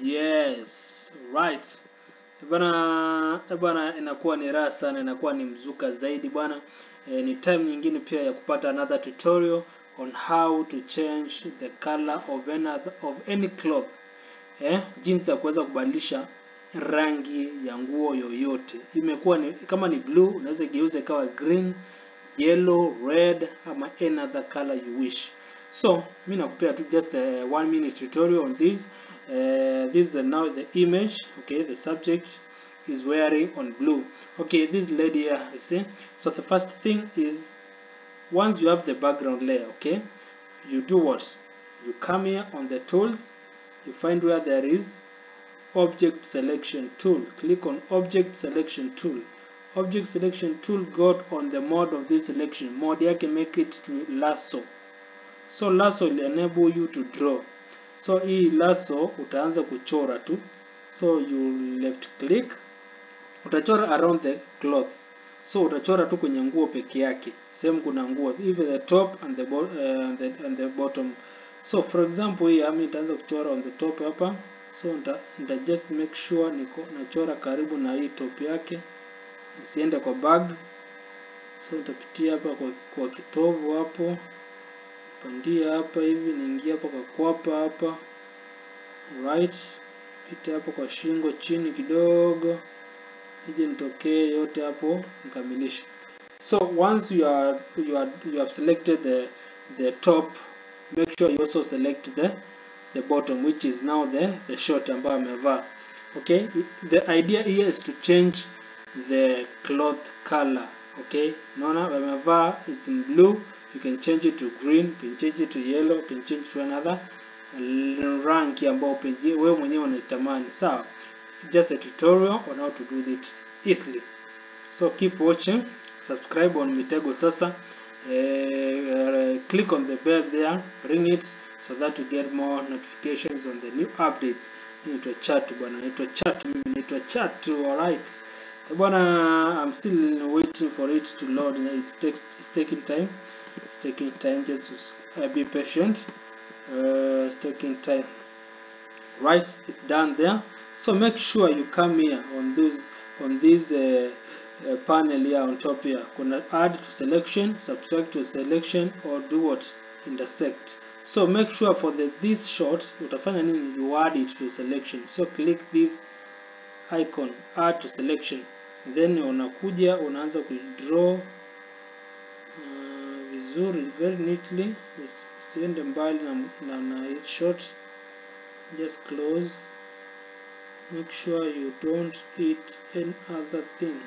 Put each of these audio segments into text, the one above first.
Yes. Right. Bwana inakuwa ni raha sana, inakuwa ni mzuka zaidi bwana. Ni time nyingine pia ya kupata another tutorial on how to change the color of any cloth. Jinsi ya kuweza kubadilisha rangi ya nguo yoyote. Imekuwa ni kama ni blue, unaweza geuza ikawa green, yellow, red ama any other color you wish. So mimi nakupea tu just a 1 minute tutorial on this. This is now the image. Okay, the subject is wearing on blue. Okay, this lady here, you see. So the first thing is, once you have the background layer, okay, you do what? You come here on the tools, you find where there is object selection tool. Click on object selection tool. Object selection tool, got on the mode of this selection. Mode yake make it to lasso. So lasso will enable you to draw. So hii lasso utaanza kuchora tu. So you left click, utachora around the cloth. So utachora tu kwenye nguo peke yake. Same kuna nguo, even the top and the bottom. So for example hii mimi nitaanza kuchora on the top hapa. So nita just make sure niko nachora karibu na hii top yake, isiende kwa bag. So nitapitia hapa kwa kitovu hapo, pandia hapa hivi, niingia hapa kwa kwapa hapa, right, pita hapo kwa shingo chini kidogo, ije nitokee yote hapo nikamilisha. So once you have selected the top, make sure you also select the bottom, which is now the short ambayo amevaa. Okay, the idea here is to change the cloth color. Okay, naona amevaa is in blue, you can change it to green, you can change it to yellow, you can change to another rank ambayo wewe mwenyewe unaitamani. Sawa, it's just a tutorial on how to do it easily. So keep watching, subscribe on Mitego Sasa, click on the bell there, ring it so that you get more notifications on the new updates. Naitwa Chatu bwana, naitwa Chatu, mimi naitwa Chatu. Alright bwana, I'm still waiting for it to load. It's taking time. It's taking time. Just be patient. It's taking time. Right, it's done there. So make sure you come here on this panel here on top here. Kuna add to selection, subtract to selection, or do what? Intersect. So make sure for this shot utafanya nini? You add it to selection. So click this icon, add to selection, then unakuja unaanza kudraw vizuri, very neatly. Usiende mbali na shot, just close. Make sure you don't hit any other thing.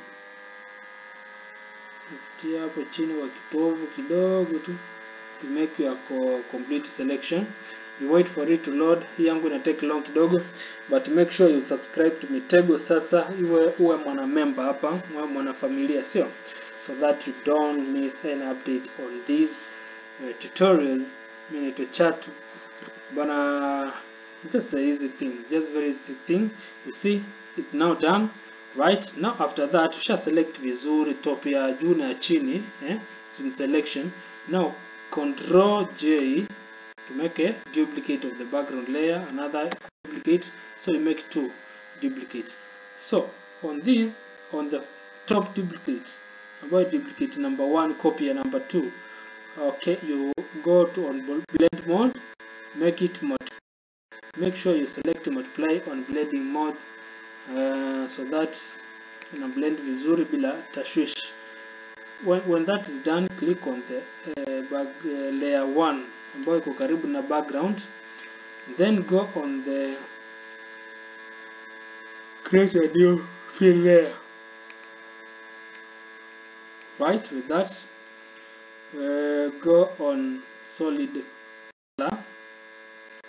Tia hapo chini kwa kitovu kidogo tu to make your complete selection. You wait for it to load. Hii yangu ina take long kidogo, but make sure you subscribe to Mitego Sasa, uwe mwana member hapa, uwe mwana familia, sio? So that you don't miss any update on these tutorials. Mimi naitwa Chatu bana. Just the easy thing, just very easy thing. You see, it's now done. Right now, after that, usha select vizuri top ya juu na chini, it's in selection. Now Ctrl J to make a duplicate of the background layer, another duplicate, so you make 2 duplicates. So on the top duplicate, about duplicate number 1, copy number 2. Okay, you go to on blend mode, make it multiply. Make sure you select multiply on blending modes, so that you blend vizuri bila tashwish. When that is done, click on the layer 1 ambayo iko karibu na background, then go on the create a new fill layer. Right, with that, go on solid color.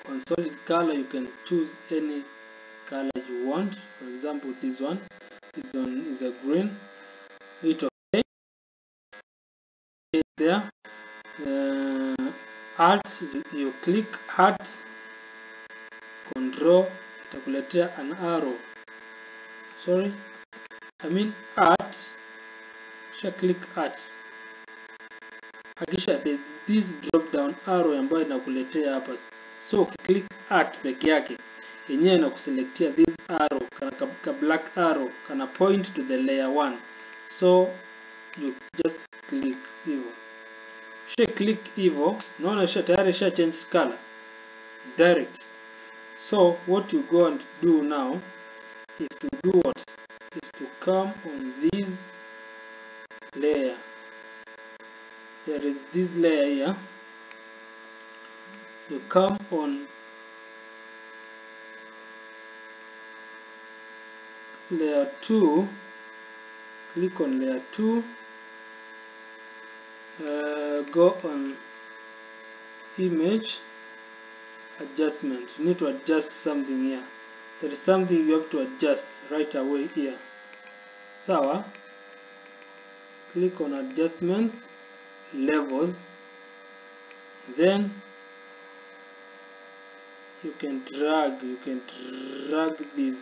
On solid color, you can choose any color you want. For example, this one is a green. Hit OK. There, art, you click art, control, itakuletea an arrow. Sorry, I mean art. Click art. Hakisha this drop down arrow ambayo inakuletea hapa So ukiclick art peke yake yenyewe na kuselectia this arrow ka black arrow kana point to the layer 1. So you just click hivyo. Click hivyo, unaona tayari change color direct. So what you go and do now is to do what? Is to come on this layer. There is this layer here. You come on layer 2, click on layer 2, go on image adjustment. You need to adjust something here. There is something you have to adjust right away here. Sawa, click on adjustments, levels, then you can drag this.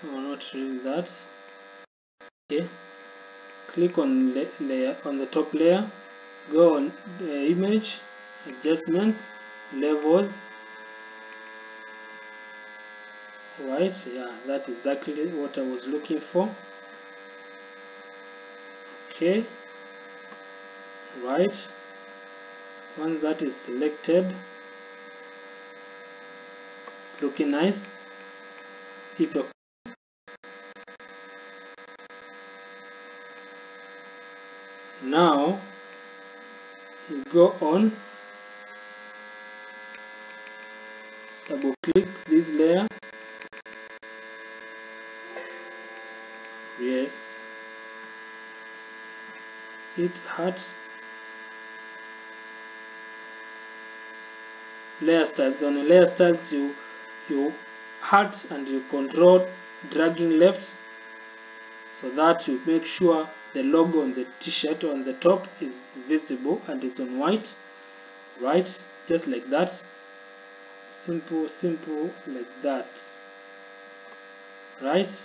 No, not really that. Okay, click on layer, on the top layer, go on image adjustments, levels. Right, yeah, that's exactly what I was looking for. Okay, right, once that is selected, it's looking nice. Hit OK. Now you go on, double click this layer. Yes, hit Art, layer styles. On the layer styles, you Art and you control dragging left, so that you make sure the logo on the t-shirt on the top is visible and it's on white. Right, just like that. Simple like that. Right,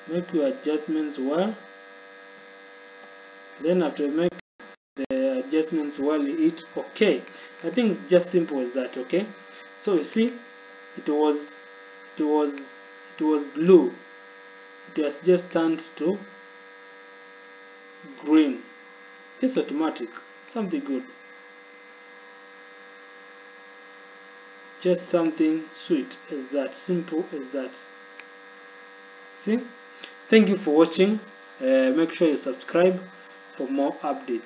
make your adjustments well. Then after you make the adjustments well, you hit OK. I think it's just simple as that. Okay, so you see it was blue, it has just turned to green. This automatic, something good, just something sweet as that, simple as that. See, thank you for watching. Make sure you subscribe for more updates.